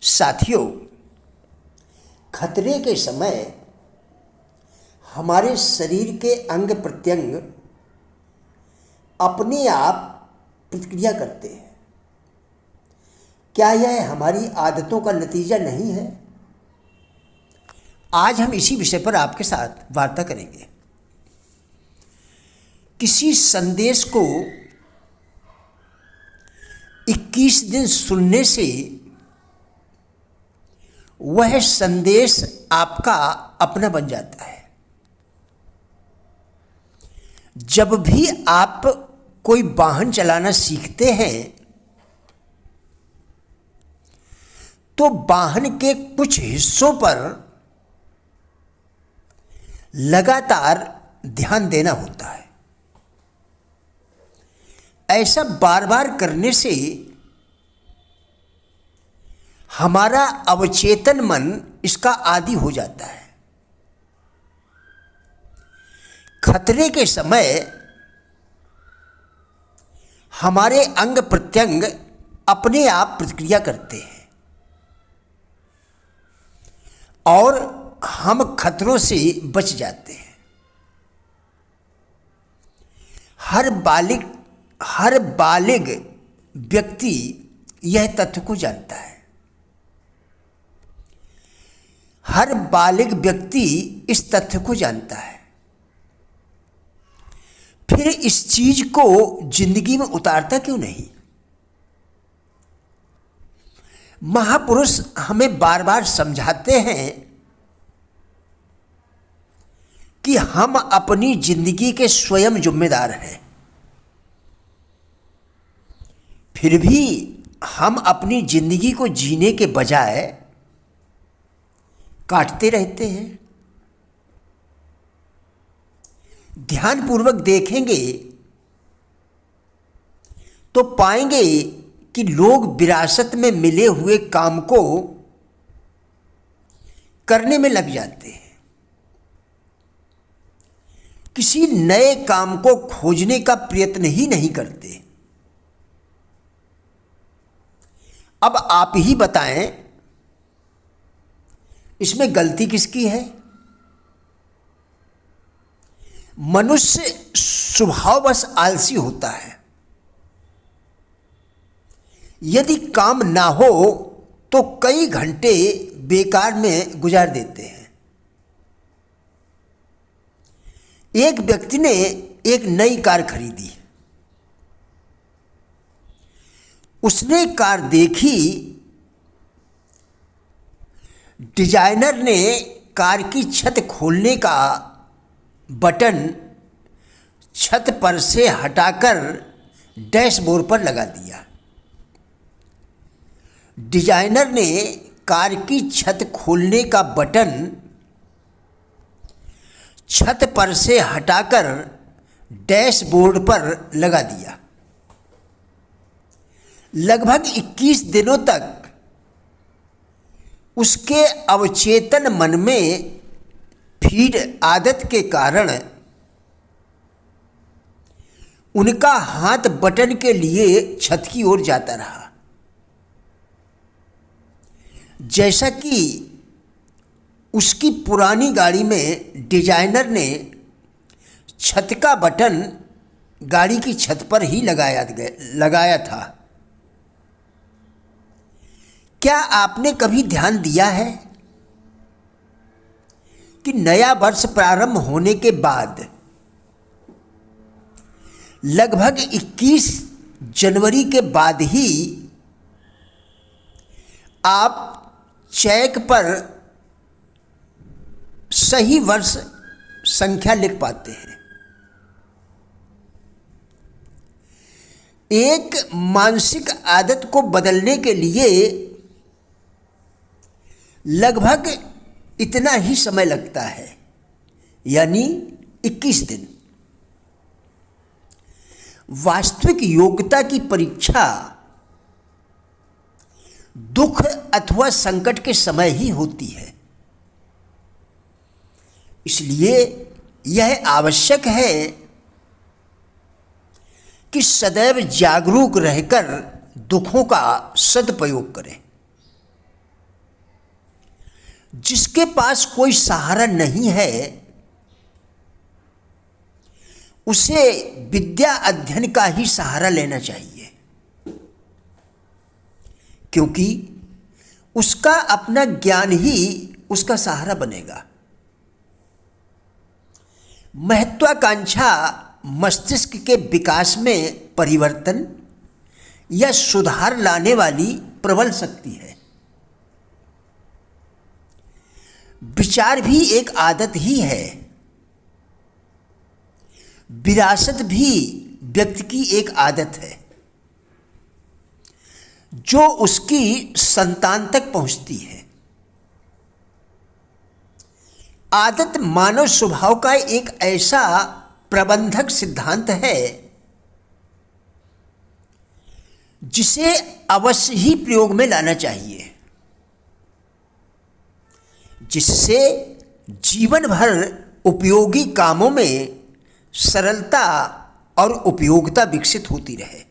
साथियों, खतरे के समय हमारे शरीर के अंग प्रत्यंग अपने आप प्रतिक्रिया करते हैं। क्या यह हमारी आदतों का नतीजा नहीं है? आज हम इसी विषय पर आपके साथ वार्ता करेंगे। किसी संदेश को 21 दिन सुनने से वह संदेश आपका अपना बन जाता है। जब भी आप कोई वाहन चलाना सीखते हैं तो वाहन के कुछ हिस्सों पर लगातार ध्यान देना होता है। ऐसा बार बार करने से हमारा अवचेतन मन इसका आदी हो जाता है। खतरे के समय हमारे अंग प्रत्यंग अपने आप प्रतिक्रिया करते हैं और हम खतरों से बच जाते हैं। हर बालिग व्यक्ति यह तथ्य को जानता है। हर बालिग व्यक्ति इस तथ्य को जानता है, फिर इस चीज को जिंदगी में उतारता क्यों नहीं? महापुरुष हमें बार बार समझाते हैं कि हम अपनी जिंदगी के स्वयं जिम्मेदार हैं। फिर भी हम अपनी जिंदगी को जीने के बजाय काटते रहते हैं। ध्यानपूर्वक देखेंगे तो पाएंगे कि लोग विरासत में मिले हुए काम को करने में लग जाते हैं। किसी नए काम को खोजने का प्रयत्न ही नहीं करते। अब आप ही बताएं, इसमें गलती किसकी है? मनुष्य स्वभाववश आलसी होता है। यदि काम ना हो तो कई घंटे बेकार में गुजार देते हैं। एक व्यक्ति ने एक नई कार खरीदी। उसने कार देखी। डिजाइनर ने कार की छत खोलने का बटन छत पर से हटाकर डैशबोर्ड पर लगा दिया। डिजाइनर ने कार की छत खोलने का बटन छत पर से हटाकर डैशबोर्ड पर लगा दिया। लगभग 21 दिनों तक उसके अवचेतन मन में फीड आदत के कारण उनका हाथ बटन के लिए छत की ओर जाता रहा। जैसा कि उसकी पुरानी गाड़ी में डिजाइनर ने छत का बटन गाड़ी की छत पर ही लगाया था। क्या आपने कभी ध्यान दिया है कि नया वर्ष प्रारंभ होने के बाद लगभग 21 जनवरी के बाद ही आप चेक पर सही वर्ष संख्या लिख पाते हैं? एक मानसिक आदत को बदलने के लिए लगभग इतना ही समय लगता है, यानी 21 दिन। वास्तविक योग्यता की परीक्षा दुख अथवा संकट के समय ही होती है। इसलिए यह आवश्यक है कि सदैव जागरूक रहकर दुखों का सदुपयोग करें। जिसके पास कोई सहारा नहीं है उसे विद्या अध्ययन का ही सहारा लेना चाहिए, क्योंकि उसका अपना ज्ञान ही उसका सहारा बनेगा। महत्वाकांक्षा मस्तिष्क के विकास में परिवर्तन या सुधार लाने वाली प्रबल शक्ति है। विचार भी एक आदत ही है। विरासत भी व्यक्ति की एक आदत है जो उसकी संतान तक पहुंचती है। आदत मानव स्वभाव का एक ऐसा प्रबंधक सिद्धांत है जिसे अवश्य ही प्रयोग में लाना चाहिए, जिससे जीवन भर उपयोगी कामों में सरलता और उपयोगिता विकसित होती रहे।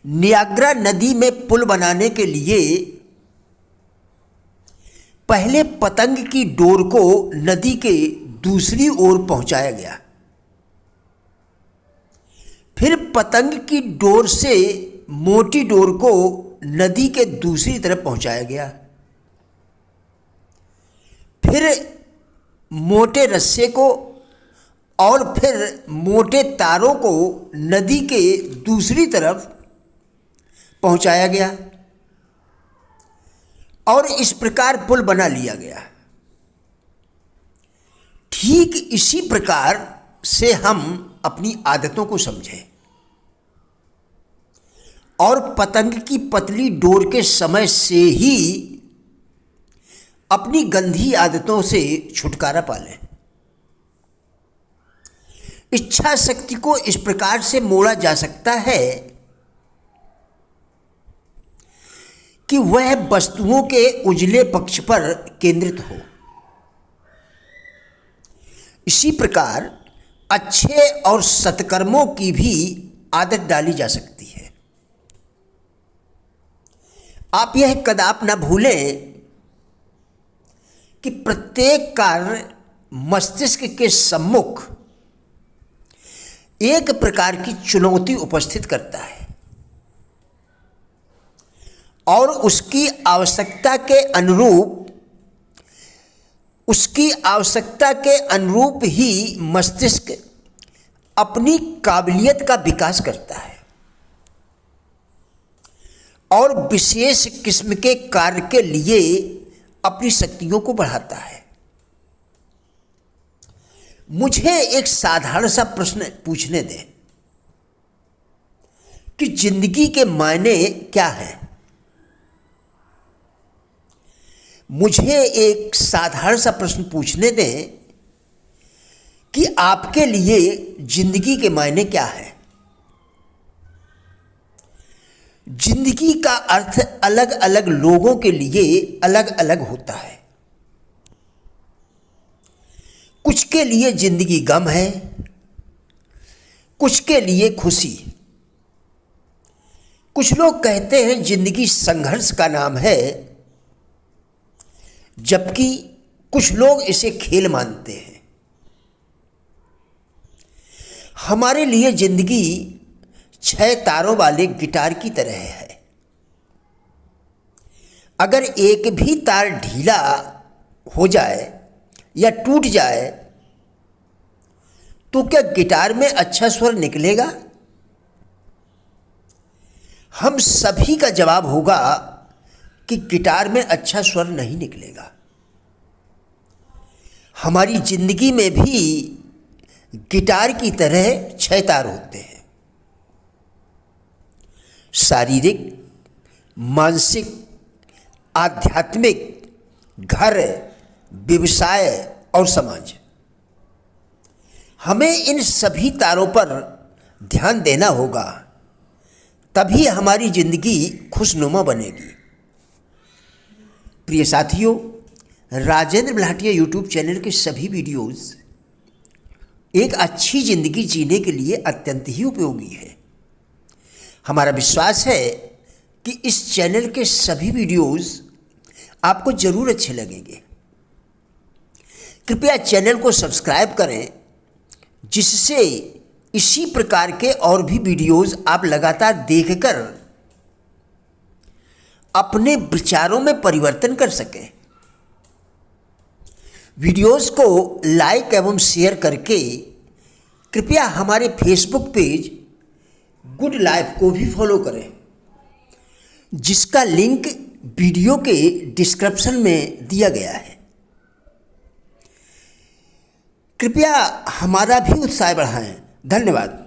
नियाग्रा नदी में पुल बनाने के लिए पहले पतंग की डोर को नदी के दूसरी ओर पहुंचाया गया, फिर पतंग की डोर से मोटी डोर को नदी के दूसरी तरफ पहुंचाया गया, फिर मोटे रस्से को और फिर मोटे तारों को नदी के दूसरी तरफ पहुंचाया गया और इस प्रकार पुल बना लिया गया। ठीक इसी प्रकार से हम अपनी आदतों को समझें और पतंग की पतली डोर के समय से ही अपनी गंदी आदतों से छुटकारा पालें। इच्छा शक्ति को इस प्रकार से मोड़ा जा सकता है कि वह वस्तुओं के उजले पक्ष पर केंद्रित हो। इसी प्रकार अच्छे और सत्कर्मों की भी आदत डाली जा सकती है। आप यह कदाप न भूलें कि प्रत्येक कार्य मस्तिष्क के सम्मुख एक प्रकार की चुनौती उपस्थित करता है और उसकी आवश्यकता के अनुरूप ही मस्तिष्क अपनी काबिलियत का विकास करता है और विशेष किस्म के कार्य के लिए अपनी शक्तियों को बढ़ाता है। मुझे एक साधारण सा प्रश्न पूछने दें कि जिंदगी के मायने क्या है। मुझे एक साधारण सा प्रश्न पूछने दें कि आपके लिए जिंदगी के मायने क्या है। जिंदगी का अर्थ अलग अलग लोगों के लिए अलग अलग होता है। कुछ के लिए जिंदगी गम है, कुछ के लिए खुशी। कुछ लोग कहते हैं जिंदगी संघर्ष का नाम है, जबकि कुछ लोग इसे खेल मानते हैं। हमारे लिए जिंदगी 6 तारों वाले गिटार की तरह है। अगर एक भी तार ढीला हो जाए या टूट जाए तो क्या गिटार में अच्छा स्वर निकलेगा? हम सभी का जवाब होगा कि गिटार में अच्छा स्वर नहीं निकलेगा। हमारी जिंदगी में भी गिटार की तरह 6 तार होते हैं। शारीरिक, मानसिक, आध्यात्मिक, घर, व्यवसाय और समाज। हमें इन सभी तारों पर ध्यान देना होगा, तभी हमारी जिंदगी खुशनुमा बनेगी। प्रिय साथियों, राजेंद्र भाटिया यूट्यूब चैनल के सभी वीडियोस एक अच्छी जिंदगी जीने के लिए अत्यंत ही उपयोगी है। हमारा विश्वास है कि इस चैनल के सभी वीडियोस आपको ज़रूर अच्छे लगेंगे। कृपया चैनल को सब्सक्राइब करें, जिससे इसी प्रकार के और भी वीडियोस आप लगातार देखकर अपने विचारों में परिवर्तन कर सकें। वीडियोस को लाइक एवं शेयर करके कृपया हमारे फेसबुक पेज गुड लाइफ को भी फॉलो करें, जिसका लिंक वीडियो के डिस्क्रिप्शन में दिया गया है। कृपया हमारा भी उत्साह बढ़ाएं। धन्यवाद।